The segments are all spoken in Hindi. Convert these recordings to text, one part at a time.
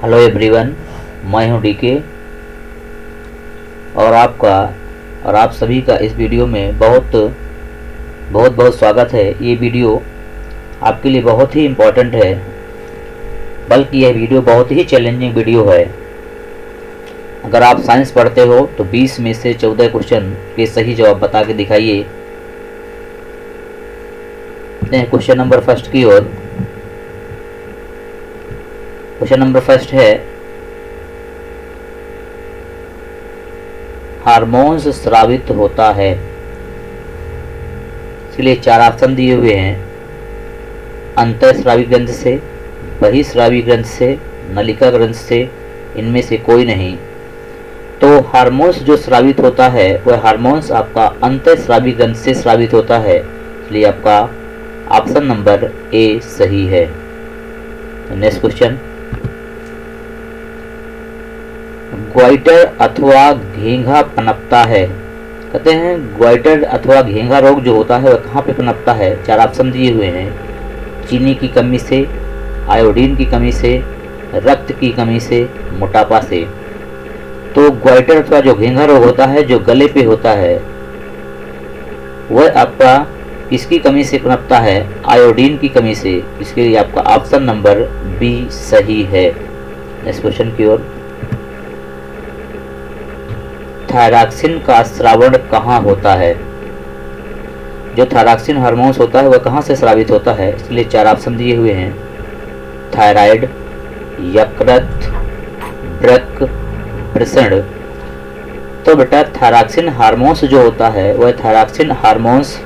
हेलो एवरीवन, मैं हूं डीके और आप सभी का इस वीडियो में बहुत बहुत स्वागत है। ये वीडियो आपके लिए बहुत ही इम्पोर्टेंट है, बल्कि यह वीडियो बहुत ही चैलेंजिंग वीडियो है। अगर आप साइंस पढ़ते हो तो 20 में से 14 क्वेश्चन के सही जवाब बता के दिखाइए। क्वेश्चन नंबर फर्स्ट की ओर। क्वेश्चन नंबर फर्स्ट है, हार्मोन्स स्रावित होता है। इसके लिए 4 ऑप्शन दिए हुए हैं। अंतःस्रावी ग्रंथि से, बहिस्रावी ग्रंथि से, नलिका ग्रंथि से, इनमें से कोई नहीं। तो हार्मोन्स जो स्रावित होता है वह हार्मोन्स आपका अंतःस्रावी ग्रंथि से स्रावित होता है, इसलिए आपका ऑप्शन नंबर ए सही है। नेक्स्ट क्वेश्चन, ग्वाइटर अथवा घेंघा पनपता है। कहते हैं ग्वाइटर अथवा घेंघा रोग जो होता है वह कहाँ पे पनपता है। 4 ऑप्शन दिए हुए हैं। चीनी की कमी से, आयोडीन की कमी से, रक्त की कमी से, मोटापा से। तो ग्वाइटर अथवा जो घेंघा रोग होता है जो गले पे होता है वह आपका किसकी कमी से पनपता है? आयोडीन की कमी से। इसके लिए आपका ऑप्शन नंबर बी सही है। नेक्स्ट क्वेश्चन की ओर। थायरॉक्सिन का स्रावण कहाँ होता है? जो थायरॉक्सिन हार्मोन्स होता है वह कहाँ से स्रावित होता है? इसलिए 4 ऑप्शन दिए हुए हैं। थायराइड, यकृत, वृक्क, वृषण। तो बेटा थायरॉक्सिन हार्मोन्स जो होता है वह थायरॉक्सिन हार्मोन्स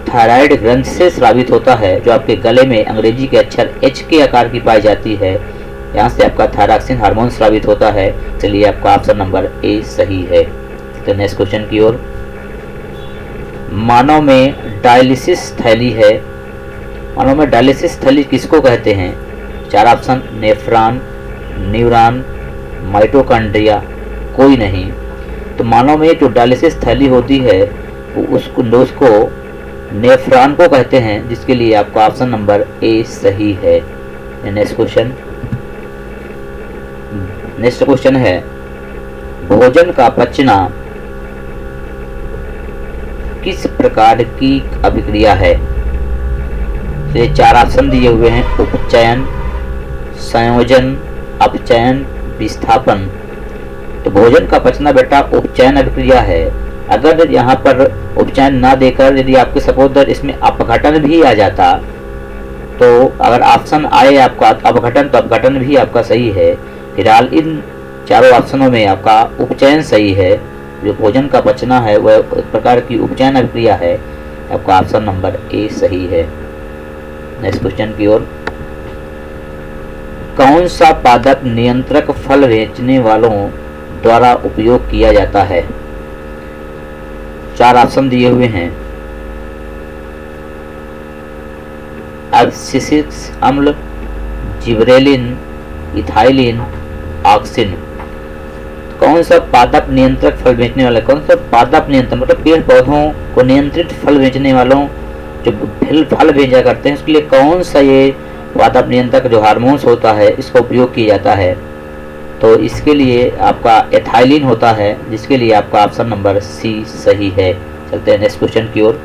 थायराइड ग्रंथि से स्रावित होता है, जो आपके गले में अंग्रेजी के अक्षर H के आकार की पाई जाती है। यहाँ से आपका थायरॉक्सिन हार्मोन स्रावित होता है, चलिए आपका ऑप्शन नंबर ए सही है। तो नेक्स्ट क्वेश्चन की ओर। मानव में डायलिसिस थैली है। मानव में डायलिसिस थैली किसको कहते हैं? 4 ऑप्शन। नेफ्रॉन, न्यूरॉन, माइटोकॉन्ड्रिया, कोई नहीं। तो मानव में जो डायलिसिस थैली होती है उसको नेफ्रॉन को कहते हैं, जिसके लिए आपका ऑप्शन नंबर ए सही है। Next question. नेक्स्ट क्वेश्चन है, भोजन का पचना किस प्रकार की अभिक्रिया है? ये 4 ऑप्शन दिए हुए हैं। उपचयन, संयोजन, अपचयन, विस्थापन। तो भोजन का पचना बेटा उपचयन अभिक्रिया है। अगर यहाँ पर उपचयन ना देकर यदि आपके सपोज इसमें अपघटन भी आ जाता, तो अगर ऑप्शन आए आपका अपघटन, तो अपघटन भी आपका सही है। फिलहाल इन 4 ऑप्शनों में आपका उपचयन सही है। जो भोजन का पचना है वह एक प्रकार की उपचयन अभिक्रिया है। आपका ऑप्शन नंबर ए सही है। नेक्स्ट क्वेश्चन की ओर। कौन सा पादप नियंत्रक फल बेचने वालों द्वारा उपयोग किया जाता है? 4 ऑप्शन दिए हुए हैं। एब्सिसिक अम्ल, जिब्रेलिन, इथाइलिन, ऑक्सिन। कौन सा पादप नियंत्रक फल बेचने वाला? कौन सा पादप नियंत्रण मतलब पेड़ पौधों को नियंत्रित फल बेचने वालों जो फल भेजा करते हैं, उसके लिए कौन सा ये पादप नियंत्रक जो हार्मोन्स होता है इसका उपयोग किया जाता है? तो इसके लिए आपका एथाइलिन होता है, जिसके लिए आपका ऑप्शन नंबर सी सही है। चलते हैं नेक्स्ट क्वेश्चन की ओर।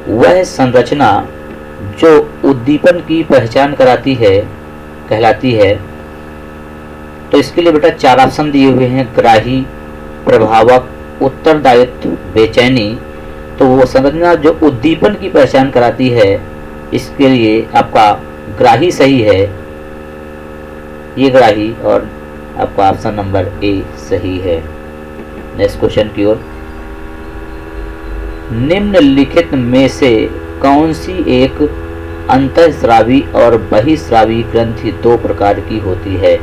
वह संरचना जो उद्दीपन की पहचान कराती है कहलाती है। तो इसके लिए बेटा 4 ऑप्शन दिए हुए हैं। ग्राही, प्रभावक, उत्तरदायित्व, बेचैनी। तो वो संरचना जो उद्दीपन की पहचान कराती है, इसके लिए आपका ग्राही सही है, ये ग्राही, और आपका ऑप्शन नंबर ए सही है। नेक्स्ट क्वेश्चन की ओर। निम्नलिखित में से कौन सी एक अंतःस्रावी और बहिस्रावी ग्रंथि 2 प्रकार की होती है?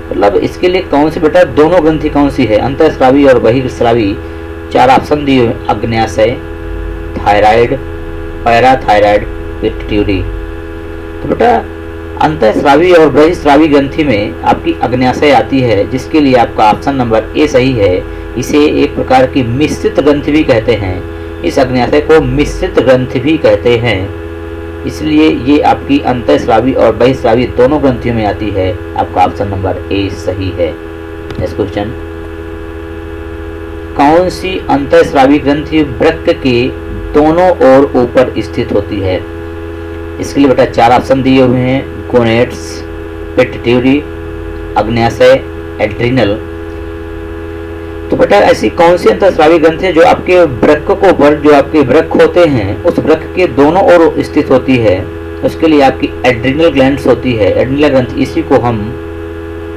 मतलब इसके लिए कौन सी बेटा दोनों ग्रंथि कौन सी है? अंतःस्रावी और बहिस्रावी। 4 ऑप्शन दिए हुए। अग्न्याशय, थायराइड, पैराथायराइड, पिट्यूटरी। तो बेटा अंतःस्रावी और बहिस्रावी ग्रंथि में आपकी अग्न्याशय आती है, जिसके लिए आपका ऑप्शन नंबर ए सही है। इसे एक प्रकार की मिश्रित ग्रंथि भी कहते हैं। इस अग्न्याशय को मिश्रित ग्रंथि भी कहते हैं। इसलिए ये आपकी अंतःस्रावी और बहिःस्रावी दोनों ग्रंथियों में आती है। आपका ऑप्शन नंबर ए सही है। नेक्स्ट क्वेश्चन, कौन सी अंतःस्रावी ग्रंथि वृक्क के दोनों ओर ऊपर स्थित होती है? इसके लिए बेटा 4 ऑप्शन दिए हुए हैं, गोनेड्स, पिट्यूटरी, अग्न्याशय, एड्रिनल। तो बेटा ऐसी कौन सी अंतःस्रावी ग्रंथि है जो आपके वृक्क को ऊपर, जो आपके वृक्क होते हैं उस वृक्क के दोनों ओर स्थित होती है? उसके लिए आपकी एड्रिनल ग्लैंड्स होती है, एड्रिनल ग्रंथि।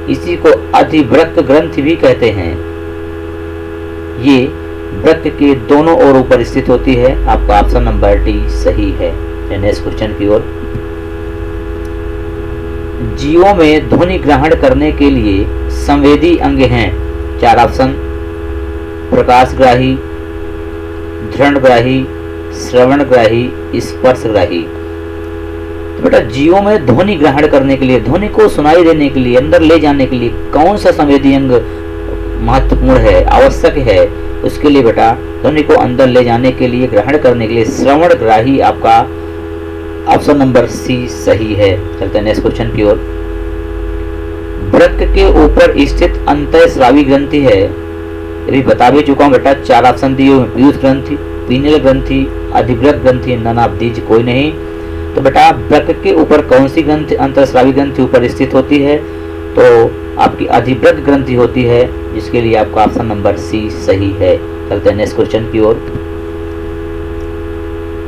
इसी को अधिवृक्क ग्रंथि भी कहते हैं। ये वृक्क के दोनों ओर ऊपर स्थित होती है। आपका ऑप्शन नंबर डी सही है। नेक्स्ट क्वेश्चन की ओर, जीवों में ध्वनि ग्रहण करने के लिए संवेदी अंग हैं। 4 ऑप्शन, प्रकाशग्राही, धृणग्राही, श्रवणग्राही, स्पर्शग्राही। तो बेटा जीवों में ध्वनि ग्रहण करने के लिए, ध्वनि को सुनाई देने के लिए, अंदर ले जाने के लिए कौन सा संवेदी अंग महत्वपूर्ण है, आवश्यक है? उसके लिए बेटा ध्वनि को अंदर ले जाने के लिए, ग्रहण करने के लिए श्रवणग्राही आपका ऑप्शन नंबर सी सही है। चलते हैं नेक्स्ट क्वेश्चन की ओर। वृक्क के ऊपर स्थित अंतःस्रावी ग्रंथि है, अभी बता भी चुका हूँ बेटा। 4 ऑप्शन दिए हुए, पीयूष ग्रंथि, पीनियल ग्रंथि, अधिवृक्क ग्रंथि, नन ऑफ दीज कोई नहीं। तो बेटा वृक्क के ऊपर कौन सी ग्रंथि, अंतःस्रावी ग्रंथि ऊपर स्थित होती है? तो आपकी अधिवृक्क ग्रंथि होती है, जिसके लिए आपका ऑप्शन नंबर सी सही है। चलते हैं नेक्स्ट क्वेश्चन की ओर।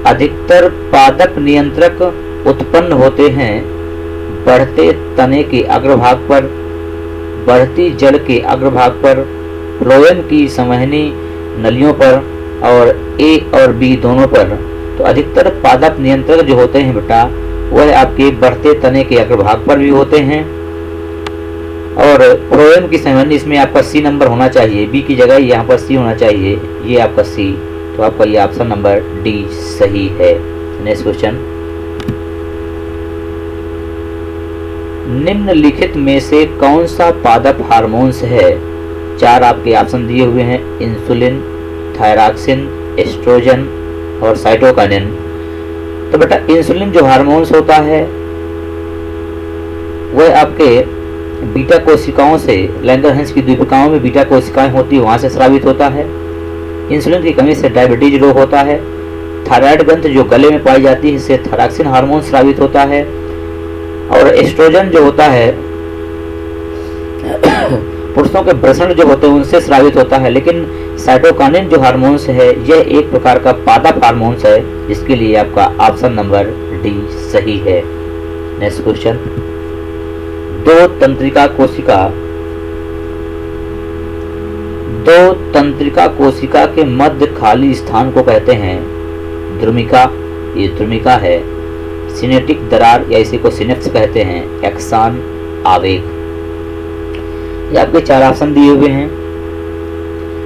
अधिकतर पादप नियंत्रक उत्पन्न होते हैं बढ़ते तने के अग्रभाग पर, बढ़ती जड़ के अग्रभाग पर, फ्लोएम की संवहनी नलियों पर और ए और बी दोनों पर। तो अधिकतर पादप नियंत्रक जो होते हैं बेटा वह आपके बढ़ते तने के अग्रभाग पर भी होते हैं और फ्लोएम की संवहनी, इसमें आपका सी नंबर होना चाहिए, बी की जगह यहाँ पर सी होना चाहिए, ये आपका सी। तो आपका ये ऑप्शन नंबर डी सही है। नेक्स्ट क्वेश्चन, निम्नलिखित में से कौन सा पादप हार्मोन्स है? 4 आपके ऑप्शन दिए हुए हैं, इंसुलिन, थायरॉक्सिन, एस्ट्रोजन और साइटोकाइनिन। तो बेटा इंसुलिन जो हार्मोन्स होता है वह आपके बीटा कोशिकाओं से, लैंगरहंस की द्वीपिकाओं में बीटा कोशिकाएं होती है, वहां से स्रावित होता है। इंसुलिन की कमी से डायबिटीज रोग होता है। थायराइड ग्रंथि जो गले में पाई जाती है, इससे थायरॉक्सिन हार्मोन स्रावित होता है। और एस्ट्रोजन जो होता है पुरुषों के वृषण जो होते हैं उनसे स्रावित होता है। लेकिन साइटोकाइनिन जो हार्मोन्स है यह एक प्रकार का पादप हार्मोन्स है, जिसके लिए आपका ऑप्शन नंबर डी सही है। नेक्स्ट क्वेश्चन, 2 तंत्रिका कोशिका के मध्य खाली स्थान को कहते हैं द्रुमिका, ये द्रुमिका है। सिनेटिक दरार या इसी को सिनेप्स कहते हैं। एक्सान, आवेग। ये आपके 4 ऑप्शन दिए हुए हैं।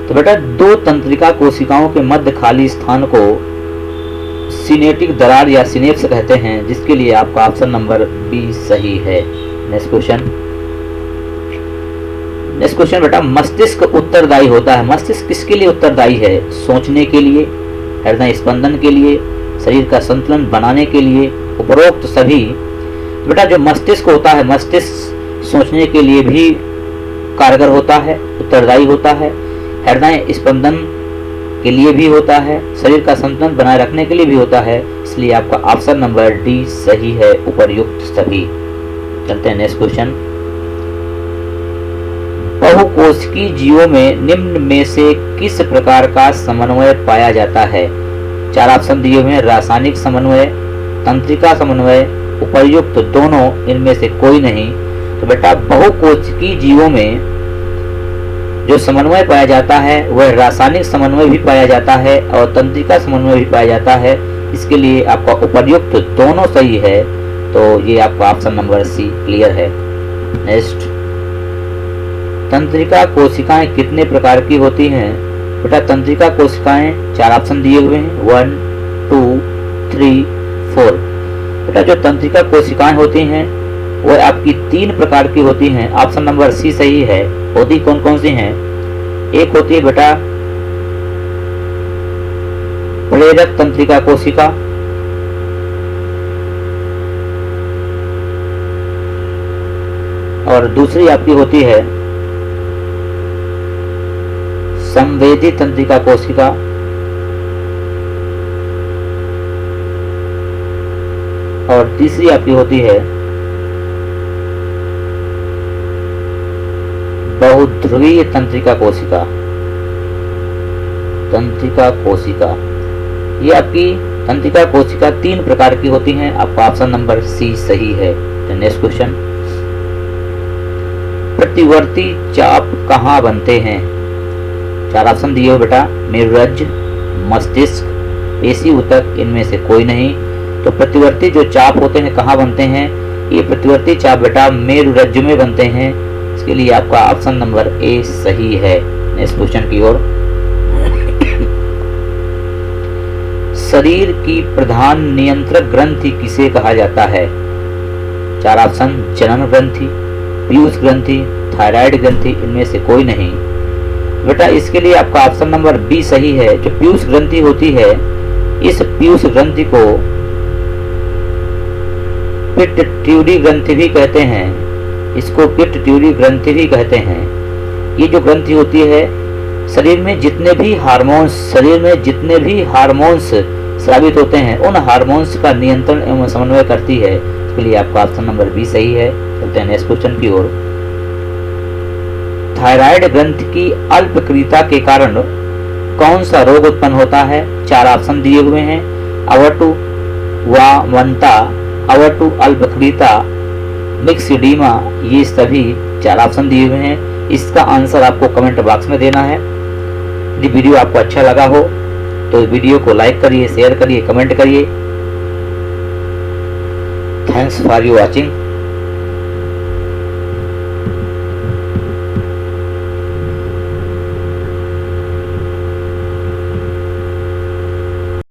तो बेटा 2 तंत्रिका कोशिकाओं के मध्य खाली स्थान को सिनेटिक दरार या सिनेप्स कहते हैं, जिसके लिए आपका ऑप्शन नंबर बी सही है। नेक्स्ट क्वेश्चन बेटा, मस्तिष्क उत्तरदायी होता है। मस्तिष्क किसके लिए उत्तरदायी है? सोचने के लिए, हृदय स्पंदन के लिए, शरीर का संतुलन बनाने के लिए, उपरोक्त सभी। बेटा जो मस्तिष्क होता है, मस्तिष्क सोचने के लिए भी कारगर होता है, उत्तरदायी होता है, हृदय स्पंदन के लिए भी होता है, शरीर का संतुलन बनाए रखने के लिए भी होता है। इसलिए आपका ऑप्शन नंबर डी सही है, उपर्युक्त सभी। चलते हैं नेक्स्ट क्वेश्चन, बहुकोशिकीय जीवों में निम्न में से किस प्रकार का समन्वय पाया जाता है? 4 ऑप्शन दिए हुए हैं, रासायनिक समन्वय, तंत्रिका समन्वय, उपर्युक्त दोनों, इनमें से कोई नहीं। तो बेटा बहुकोशिकीय जीवों में जो समन्वय पाया जाता है वह रासायनिक समन्वय भी पाया जाता है और तंत्रिका समन्वय भी पाया जाता है। इसके लिए आपका उपर्युक्त दोनों सही है। तो ये आपका ऑप्शन नंबर सी क्लियर है। नेक्स्ट, तंत्रिका कोशिकाएं कितने प्रकार की होती हैं? बेटा तंत्रिका कोशिकाएं 4 ऑप्शन दिए हुए हैं, 1, 2, 3, 4। बेटा जो तंत्रिका कोशिकाएं होती हैं वह आपकी 3 प्रकार की होती हैं। ऑप्शन नंबर सी सही है। होती कौन कौन सी हैं? एक होती है बेटा प्रेरक तंत्रिका कोशिका, और दूसरी आपकी होती है संवेदी तंत्रिका कोशिका, और तीसरी आपकी होती है बहुध्रुवीय तंत्रिका कोशिका। तंत्रिका कोशिका, ये आपकी तंत्रिका कोशिका 3 प्रकार की होती हैं। आपका ऑप्शन नंबर सी सही है। नेक्स्ट क्वेश्चन, प्रतिवर्ती चाप कहाँ बनते हैं? 4 ऑप्शन दिए हो बेटा, मेरुरज्ज, मस्तिष्क, पेशी ऊतक, इनमें से कोई नहीं। तो प्रतिवर्ती जो चाप होते हैं कहाँ बनते हैं? ये प्रतिवर्ती चाप बेटा मेरुरज्ज में बनते हैं। इसके लिए आपका ऑप्शन नंबर ए सही है। नेक्स्ट क्वेश्चन की ओर, शरीर की प्रधान नियंत्रक ग्रंथि किसे कहा जाता है? 4 ऑप्शन, जनन ग्रंथि, पीयूष ग्रंथि, थायराइड ग्रंथि, इनमें से कोई नहीं। बेटा इसके लिए आपका ऑप्शन नंबर बी सही है। जो पीयूष ग्रंथि होती है, इस पीयूष ग्रंथि को पिट्यूटरी ग्रंथि भी कहते हैं। इसको पिट्यूटरी ग्रंथि भी कहते हैं। ये जो ग्रंथि होती है, शरीर में जितने भी हार्मोन्स स्रावित होते हैं, उन हार्मोन्स का नियंत्रण एवं समन्वय करती है। इसके लिए आपका ऑप्शन नंबर बी सही है। चलते हैं नेक्स्ट क्वेश्चन की ओर। थायराइड ग्रंथि की अल्पक्रियता के कारण कौन सा रोग उत्पन्न होता है? 4 ऑप्शन दिए हुए हैं, अवटु वामनता, अवटु अल्पक्रियता, मिक्सिडीमा, ये सभी 4 ऑप्शन दिए हुए हैं। इसका आंसर आपको कमेंट बॉक्स में देना है। यदि वीडियो आपको अच्छा लगा हो तो वीडियो को लाइक करिए, शेयर करिए, कमेंट करिए। Thanks for you watching.